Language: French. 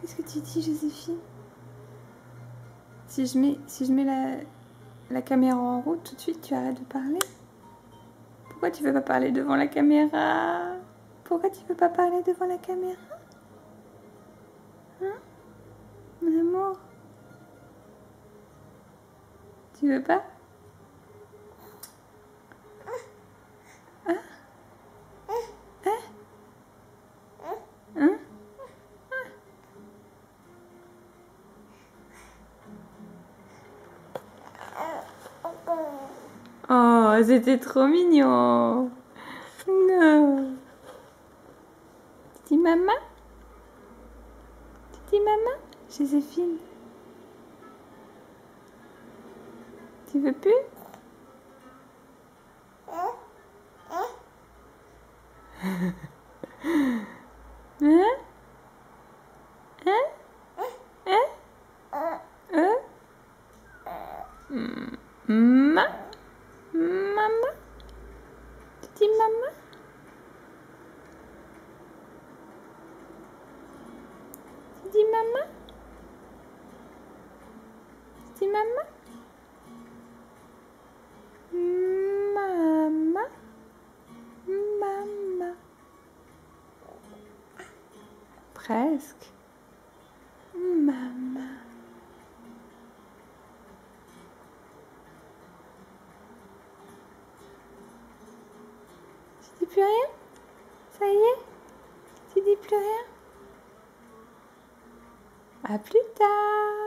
Qu'est-ce que tu dis, Joséphine? Si je mets la caméra en route, tout de suite, tu arrêtes de parler? Pourquoi tu veux pas parler devant la caméra? Pourquoi tu veux pas parler devant la caméra? Hein? Mon amour? Tu veux pas? Hein? Hein? Hein? Oh, c'était trop mignon. Non. Tu dis maman? Tu dis maman? Joséphine? Tu veux plus? Hein? Hein? Hein? Maman? Maman? Tu dis maman? Tu dis maman? Tu dis maman? Maman? Maman? Presque. Maman. Tu dis plus rien? Ça y est? Tu dis plus rien? À plus tard.